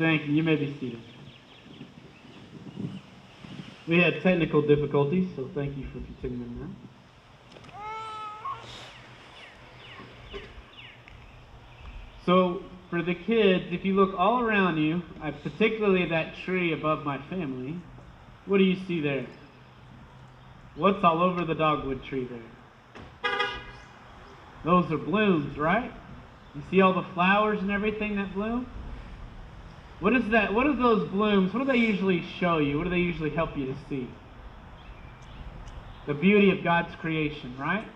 Thank you. You may be seated. We had technical difficulties, so thank you for continuing that. So, for the kids, if you look all around you, particularly that tree above my family, what do you see there? What's all over the dogwood tree there? Those are blooms, right? You see all the flowers and everything that bloom? What is that? What are those blooms? What do they usually show you? What do they usually help you to see? The beauty of God's creation, right?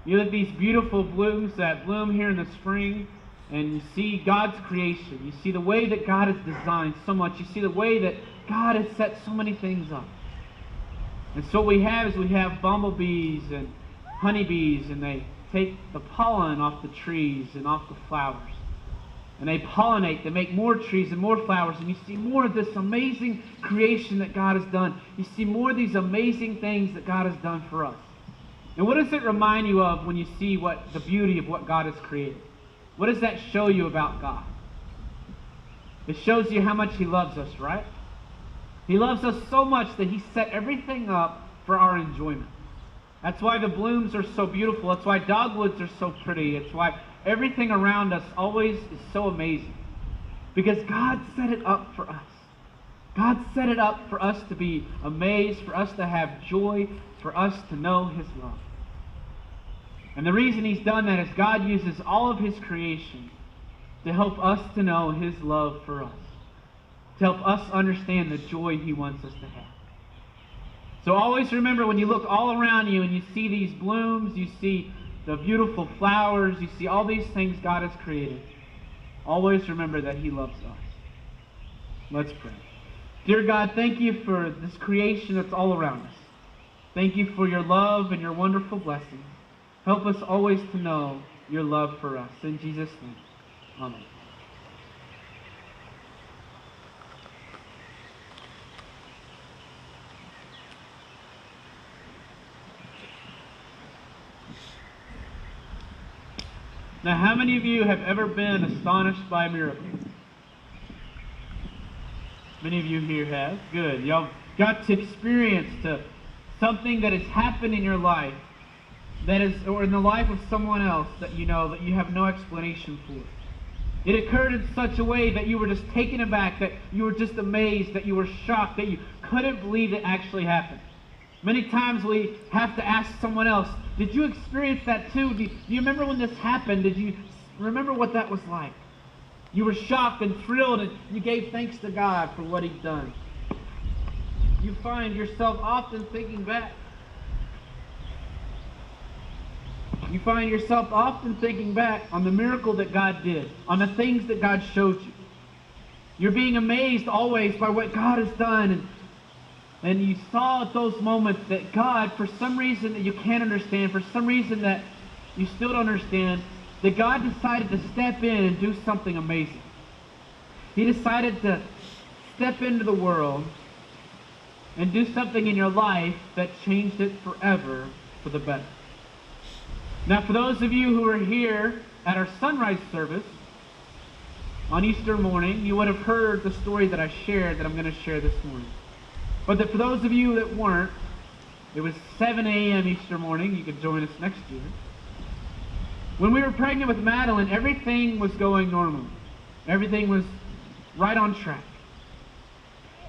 You look at these beautiful blooms that bloom here in the spring, and you see God's creation. You see the way that God has designed so much. You see the way that God has set so many things up. And so what we have bumblebees and honeybees, and they take the pollen off the trees and off the flowers. And they pollinate, they make more trees and more flowers, and you see more of this amazing creation that God has done. You see more of these amazing things that God has done for us. And what does it remind you of when you see the beauty of what God has created? What does that show you about God? It shows you how much He loves us, right? He loves us so much that He set everything up for our enjoyment. That's why the blooms are so beautiful. That's why dogwoods are so pretty. It's why everything around us always is so amazing. Because God set it up for us. God set it up for us to be amazed, for us to have joy, for us to know His love. And the reason He's done that is God uses all of His creation to help us to know His love for us. To help us understand the joy He wants us to have. So always remember, when you look all around you and you see these blooms, you see the beautiful flowers, you see all these things God has created, always remember that He loves us. Let's pray. Dear God, thank you for this creation that's all around us. Thank you for your love and your wonderful blessings. Help us always to know your love for us. In Jesus' name, amen. Now, how many of you have ever been astonished by a miracle? Many of you here have. Good. Y'all got to experience something that has happened in your life, or in the life of someone else that you know that you have no explanation for. It occurred in such a way that you were just taken aback, that you were just amazed, that you were shocked, that you couldn't believe it actually happened. Many times we have to ask someone else, did you experience that too? Do you remember when this happened? Did you remember what that was like? You were shocked and thrilled, and you gave thanks to God for what He's done. You find yourself often thinking back. You find yourself often thinking back on the miracle that God did, on the things that God showed you. You're being amazed always by what God has done, and you saw at those moments that God, for some reason that you can't understand, for some reason that you still don't understand, that God decided to step in and do something amazing. He decided to step into the world and do something in your life that changed it forever for the better. Now, for those of you who are here at our sunrise service on Easter morning, you would have heard the story that I shared that I'm going to share this morning. But for those of you that weren't, it was 7 a.m. Easter morning. You could join us next year. When we were pregnant with Madeline, everything was going normally. Everything was right on track.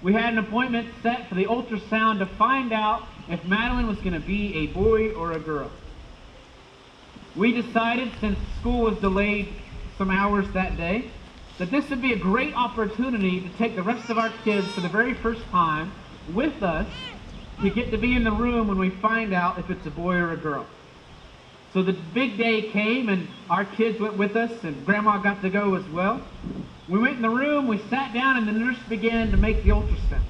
We had an appointment set for the ultrasound to find out if Madeline was going to be a boy or a girl. We decided, since school was delayed some hours that day, that this would be a great opportunity to take the rest of our kids for the very first time with us to get to be in the room when we find out if it's a boy or a girl. So the big day came, and our kids went with us, and Grandma got to go as well. We went in the room, we sat down, and the nurse began to make the ultrasound.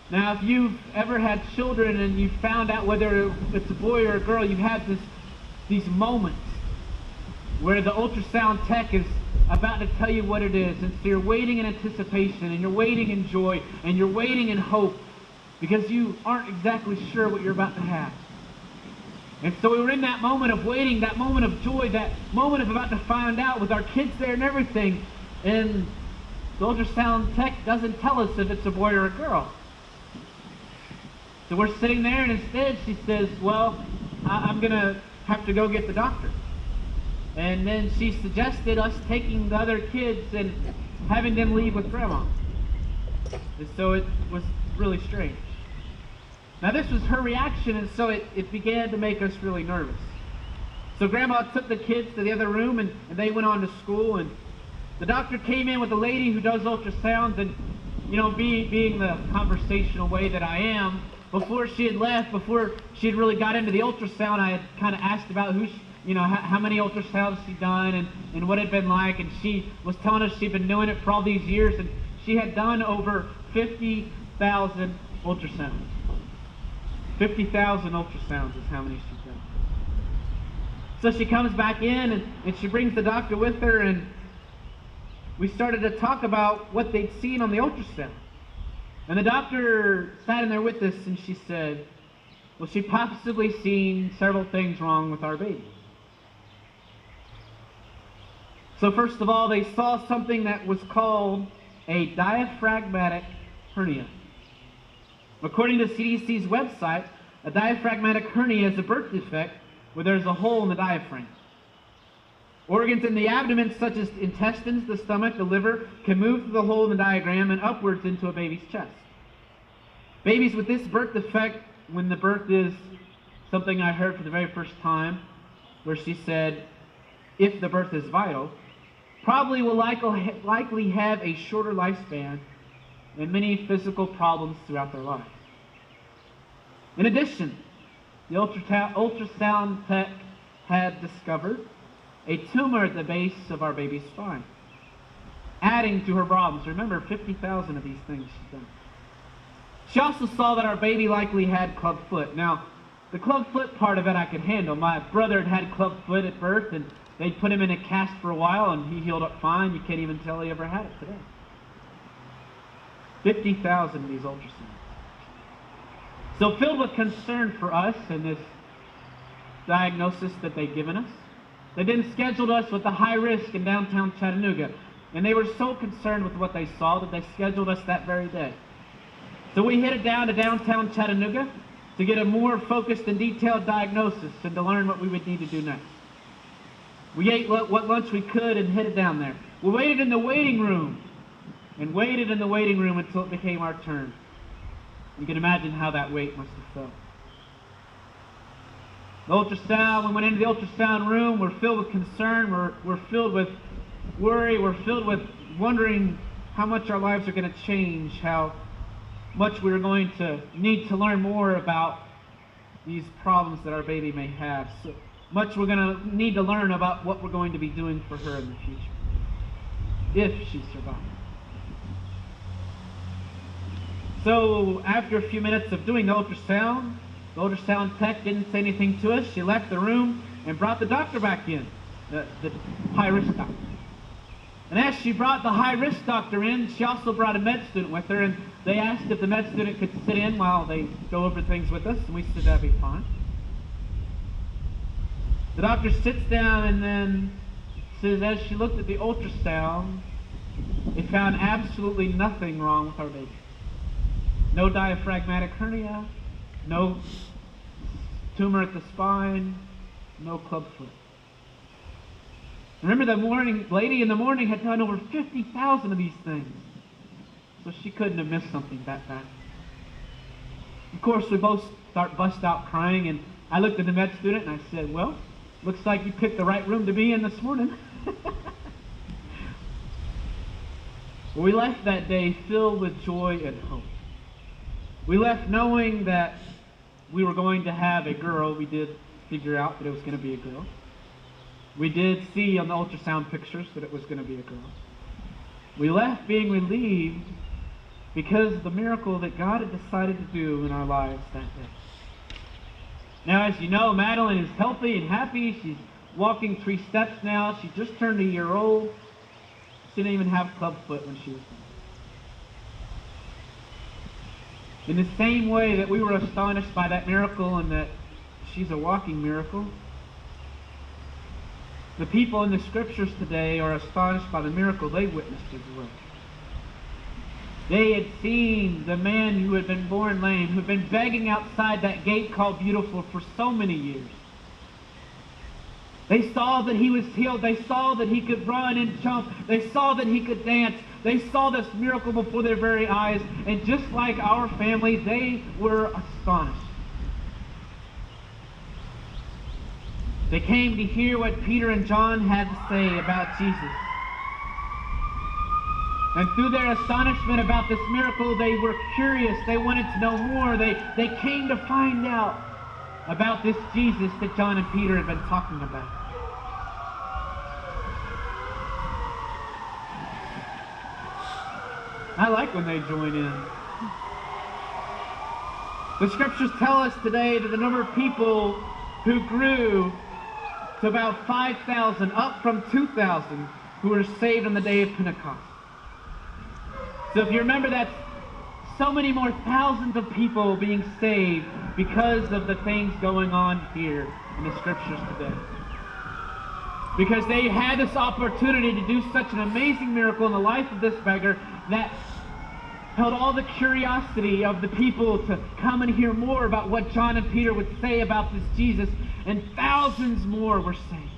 Now, if you've ever had children and you found out whether it's a boy or a girl, you've had these moments where the ultrasound tech is about to tell you what it is, and so you're waiting in anticipation, and you're waiting in joy, and you're waiting in hope, because you aren't exactly sure what you're about to have. And so we were in that moment of waiting, that moment of joy, that moment of about to find out with our kids there and everything, and The ultrasound tech doesn't tell us if it's a boy or a girl. So we're sitting there, and instead she says, well, I'm going to have to go get the doctor. And then she suggested us taking the other kids and having them leave with Grandma. And so it was really strange. Now this was her reaction, and so it began to make us really nervous. So Grandma took the kids to the other room, and they went on to school, and the doctor came in with a lady who does ultrasounds, and, you know, being the conversational way that I am, before she had left, before she had really got into the ultrasound, I had kind of asked about how many ultrasounds she'd done and what it had been like, and she was telling us she'd been doing it for all these years, and she had done over 50,000 ultrasounds. 50,000 ultrasounds is how many she's done. So she comes back in, and she brings the doctor with her, and we started to talk about what they'd seen on the ultrasound. And the doctor sat in there with us, and she said, well, she'd possibly seen several things wrong with our baby. So first of all, they saw something that was called a diaphragmatic hernia. According to CDC's website, a diaphragmatic hernia is a birth defect where there's a hole in the diaphragm. Organs in the abdomen, such as intestines, the stomach, the liver, can move through the hole in the diaphragm and upwards into a baby's chest. Babies with this birth defect, when the birth is something I heard for the very first time, where she said, if the birth is vital, probably will likely have a shorter lifespan and many physical problems throughout their lives. In addition, the ultrasound tech had discovered a tumor at the base of our baby's spine, adding to her problems. Remember, 50,000 of these things she's done. She also saw that our baby likely had clubfoot. Now, the clubfoot part of it I could handle. My brother had clubfoot at birth, and they put him in a cast for a while, and he healed up fine. You can't even tell he ever had it today. 50,000 of these ultrasounds. So filled with concern for us and this diagnosis that they'd given us, they then scheduled us with the high risk in downtown Chattanooga. And they were so concerned with what they saw that they scheduled us that very day. So we headed down to downtown Chattanooga to get a more focused and detailed diagnosis and to learn what we would need to do next. We ate what lunch we could and headed down there. We waited in the waiting room and waited in the waiting room until it became our turn. You can imagine how that wait must have felt. The ultrasound, we went into the ultrasound room, we're filled with concern, we're filled with worry, we're filled with wondering how much our lives are going to change, how much we're going to need to learn more about these problems that our baby may have. So much we're going to need to learn about what we're going to be doing for her in the future, if she survives. So after a few minutes of doing the ultrasound tech didn't say anything to us. She left the room and brought the doctor back in, the high-risk doctor. And as she brought the high-risk doctor in, she also brought a med student with her, and they asked if the med student could sit in while they go over things with us, and we said that'd be fine. The doctor sits down and then says, as she looked at the ultrasound, it found absolutely nothing wrong with our baby. No diaphragmatic hernia, no tumor at the spine, no clubfoot. Remember, the lady in the morning had done over 50,000 of these things. So she couldn't have missed something that bad. Of course, we both bust out crying, and I looked at the med student and I said, well, looks like you picked the right room to be in this morning. We left that day filled with joy and hope. We left knowing that we were going to have a girl. We did figure out that it was going to be a girl. We did see on the ultrasound pictures that it was going to be a girl. We left being relieved because of the miracle that God had decided to do in our lives that day. Now, as you know, Madeline is healthy and happy. She's walking 3 steps now. She just turned a year old. She didn't even have clubfoot when she was born. In the same way that we were astonished by that miracle and that she's a walking miracle, the people in the scriptures today are astonished by the miracle they witnessed as well. They had seen the man who had been born lame, who had been begging outside that gate called Beautiful for so many years. They saw that he was healed. They saw that he could run and jump. They saw that he could dance. They saw this miracle before their very eyes. And just like our family, they were astonished. They came to hear what Peter and John had to say about Jesus. And through their astonishment about this miracle, they were curious. They wanted to know more. They came to find out about this Jesus that John and Peter had been talking about. I like when they join in. The scriptures tell us today that the number of people who grew to about 5,000, up from 2,000, who were saved on the day of Pentecost. So if you remember, that's so many more thousands of people being saved because of the things going on here in the scriptures today. Because they had this opportunity to do such an amazing miracle in the life of this beggar that held all the curiosity of the people to come and hear more about what John and Peter would say about this Jesus, and thousands more were saved.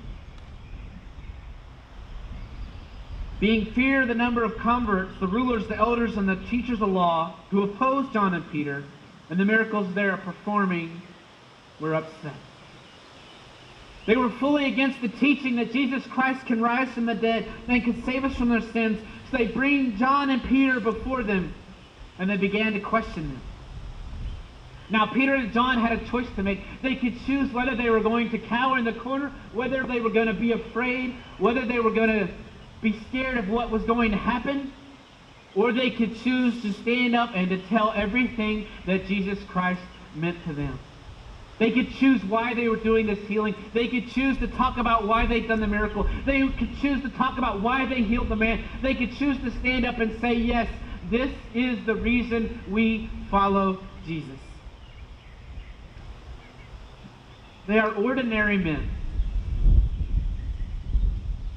Being fear the number of converts, the rulers, the elders, and the teachers of law who opposed John and Peter and the miracles they are performing were upset. They were fully against the teaching that Jesus Christ can rise from the dead and can save us from their sins. So they bring John and Peter before them, and they began to question them. Now, Peter and John had a choice to make. They could choose whether they were going to cower in the corner, whether they were going to be afraid, whether they were going to be scared of what was going to happen, or they could choose to stand up and to tell everything that Jesus Christ meant to them. They could choose why they were doing this healing. They could choose to talk about why they'd done the miracle. They could choose to talk about why they healed the man. They could choose to stand up and say, yes, this is the reason we follow Jesus. They are ordinary men.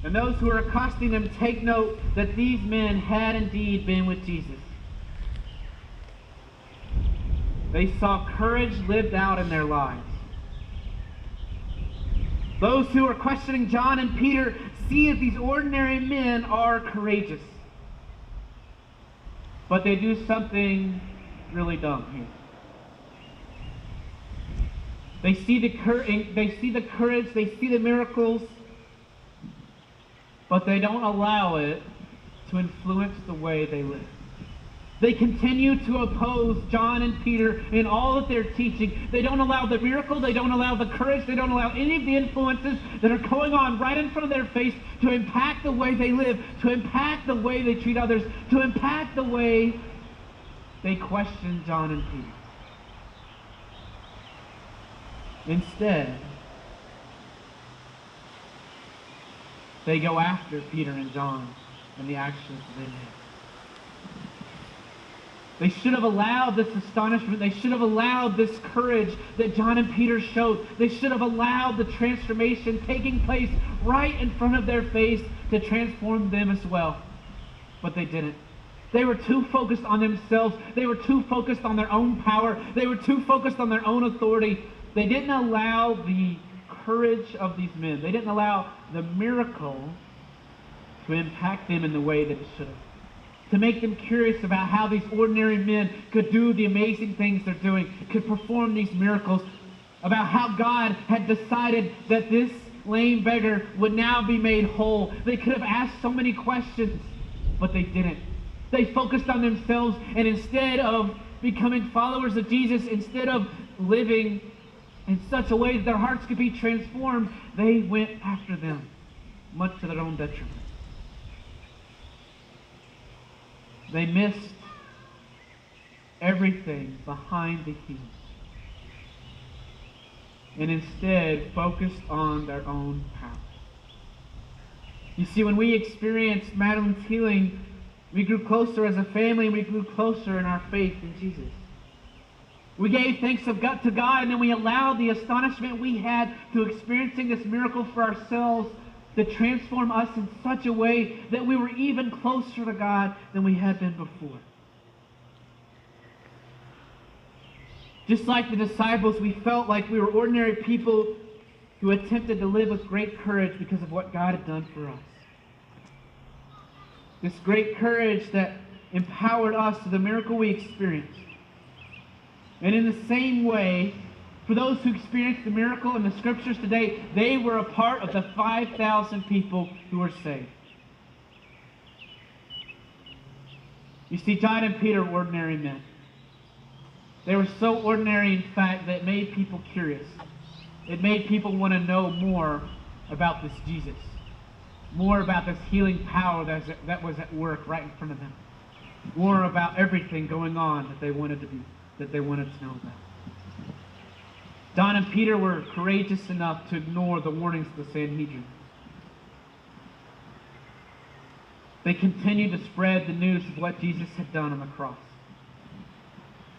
And those who are accosting them take note that these men had indeed been with Jesus. They saw courage lived out in their lives. Those who are questioning John and Peter see that these ordinary men are courageous. But they do something really dumb here. They see the courage, they see the miracles, but they don't allow it to influence the way they live. They continue to oppose John and Peter in all that they're teaching. They don't allow the miracle, they don't allow the courage, they don't allow any of the influences that are going on right in front of their face to impact the way they live, to impact the way they treat others, to impact the way they question John and Peter. Instead, they go after Peter and John and the actions they made. They should have allowed this astonishment. They should have allowed this courage that John and Peter showed. They should have allowed the transformation taking place right in front of their face to transform them as well. But they didn't. They were too focused on themselves. They were too focused on their own power. They were too focused on their own authority. They didn't allow the courage of these men. They didn't allow the miracle to impact them in the way that it should have. To make them curious about how these ordinary men could do the amazing things they're doing, could perform these miracles, about how God had decided that this lame beggar would now be made whole. They could have asked so many questions, but they didn't. They focused on themselves, and instead of becoming followers of Jesus, instead of living in such a way that their hearts could be transformed, they went after them, much to their own detriment. They missed everything behind the heels, and instead focused on their own power. You see, when we experienced Madeline's healing, we grew closer as a family, and we grew closer in our faith in Jesus. We gave thanks to God, and then we allowed the astonishment we had to experiencing this miracle for ourselves to transform us in such a way that we were even closer to God than we had been before. Just like the disciples, we felt like we were ordinary people who attempted to live with great courage because of what God had done for us. This great courage that empowered us to the miracle we experienced. And in the same way, for those who experienced the miracle in the scriptures today, they were a part of the 5,000 people who were saved. You see, John and Peter were ordinary men. They were so ordinary, in fact, that it made people curious. It made people want to know more about this Jesus, more about this healing power that was at work right in front of them, more about everything going on that they wanted to know about. John and Peter were courageous enough to ignore the warnings of the Sanhedrin. They continued to spread the news of what Jesus had done on the cross.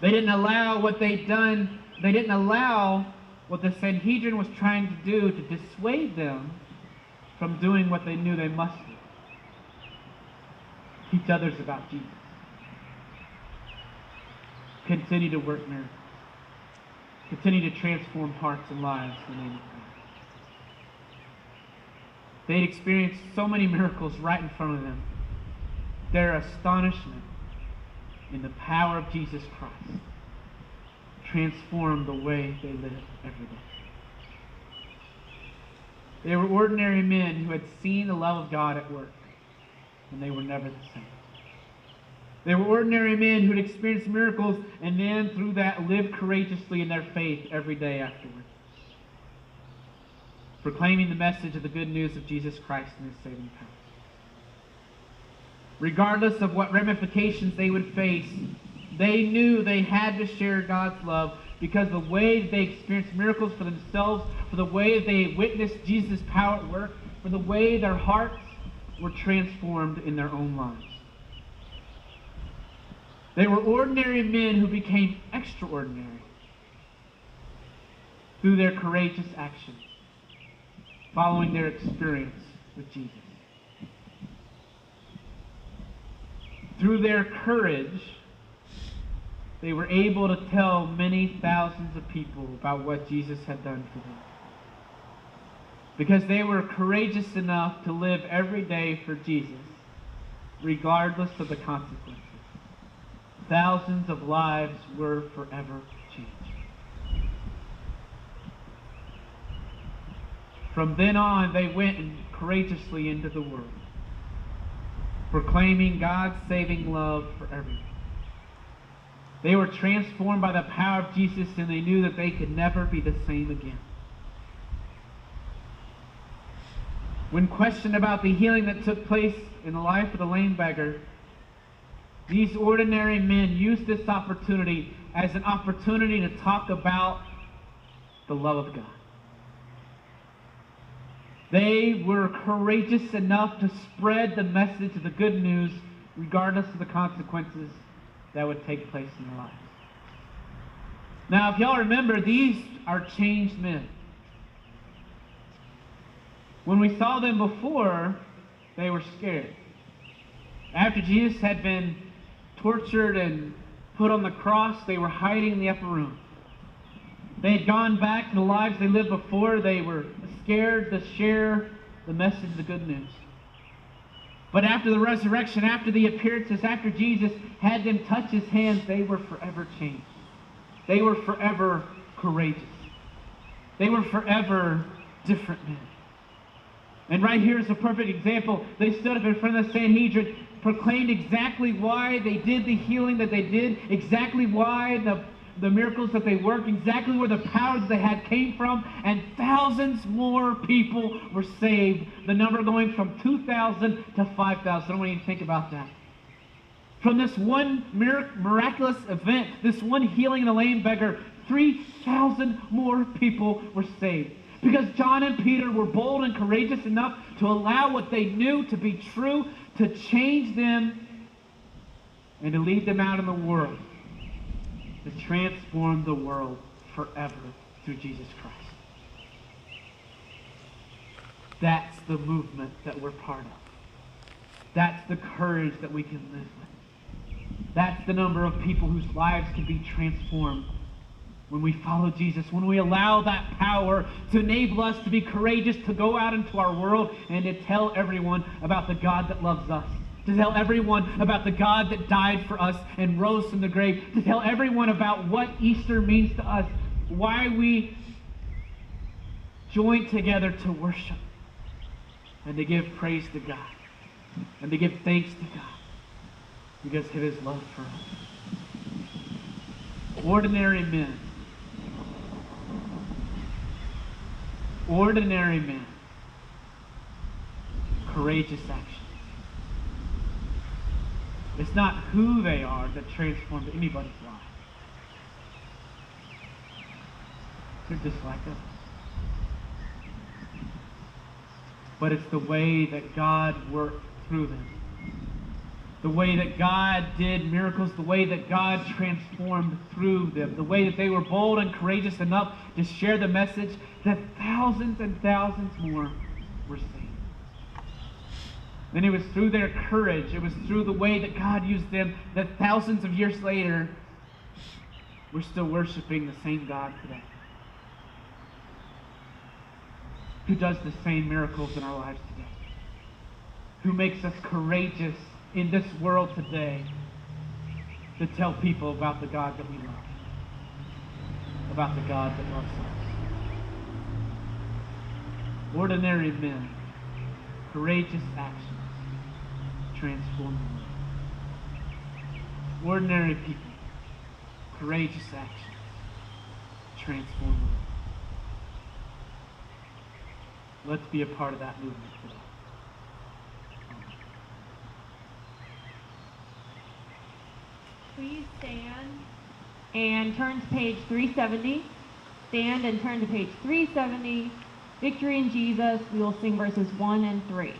They didn't allow what they'd done, they didn't allow what the Sanhedrin was trying to do to dissuade them from doing what they knew they must do. Teach others about Jesus. Continue to work miracles. Continue to transform hearts and lives in the name of God. They'd experienced so many miracles right in front of them. Their astonishment in the power of Jesus Christ transformed the way they lived every day. They were ordinary men who had seen the love of God at work, and they were never the same. They were ordinary men who had experienced miracles and then, through that, lived courageously in their faith every day afterward, proclaiming the message of the good news of Jesus Christ and His saving power. Regardless of what ramifications they would face, they knew they had to share God's love because the way that they experienced miracles for themselves, for the way that they witnessed Jesus' power at work, for the way their hearts were transformed in their own lives. They were ordinary men who became extraordinary through their courageous actions, following their experience with Jesus. Through their courage, they were able to tell many thousands of people about what Jesus had done for them. Because they were courageous enough to live every day for Jesus, regardless of the consequences. Thousands of lives were forever changed. From then on, they went courageously into the world, proclaiming God's saving love for everyone. They were transformed by the power of Jesus, and they knew that they could never be the same again. When questioned about the healing that took place in the life of the lame beggar, these ordinary men used this opportunity as an opportunity to talk about the love of God. They were courageous enough to spread the message of the good news regardless of the consequences that would take place in their lives. Now, if y'all remember, these are changed men. When we saw them before, they were scared. After Jesus had been tortured and put on the cross, they were hiding in the upper room. They had gone back to the lives they lived before. They were scared to share the message of the good news. But after the resurrection, after the appearances, after Jesus had them touch His hands, they were forever changed. They were forever courageous. They were forever different men. And right here is a perfect example. They stood up in front of the Sanhedrin, proclaimed exactly why they did the healing that they did, exactly why the miracles that they worked, exactly where the power that they had came from, and thousands more people were saved. The number going from 2,000 to 5,000. I don't want you to think about that. From this one miraculous event, this one healing of the lame beggar, 3,000 more people were saved. Because John and Peter were bold and courageous enough to allow what they knew to be true to change them and to lead them out in the world, to transform the world forever through Jesus Christ. That's the movement that we're part of. That's the courage that we can live with. That's the number of people whose lives can be transformed when we follow Jesus, when we allow that power to enable us to be courageous, to go out into our world and to tell everyone about the God that loves us, to tell everyone about the God that died for us and rose from the grave, to tell everyone about what Easter means to us, why we join together to worship and to give praise to God and to give thanks to God because of his love for us. Ordinary men. Ordinary men. Courageous actions. It's not who they are that transforms anybody's life. They're just like us. But it's the way that God worked through them. The way that God did miracles, the way that God transformed through them, the way that they were bold and courageous enough to share the message that thousands and thousands more were saved. Then it was through their courage, it was through the way that God used them that thousands of years later, we're still worshiping the same God today, who does the same miracles in our lives today, who makes us courageous in this world today to tell people about the God that we love, about the God that loves us. Ordinary men, courageous actions transform the world. Ordinary people, courageous actions transform the world. Let's be a part of that movement today. Please stand and turn to page 370. Stand and turn to page 370. Victory in Jesus. We will sing verses 1 and 3.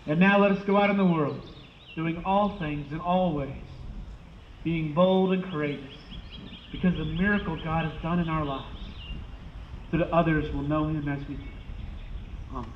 And now let us go out in the world, doing all things in all ways, being bold and courageous, because the miracle God has done in our lives, so that others will know him as we do. Amen.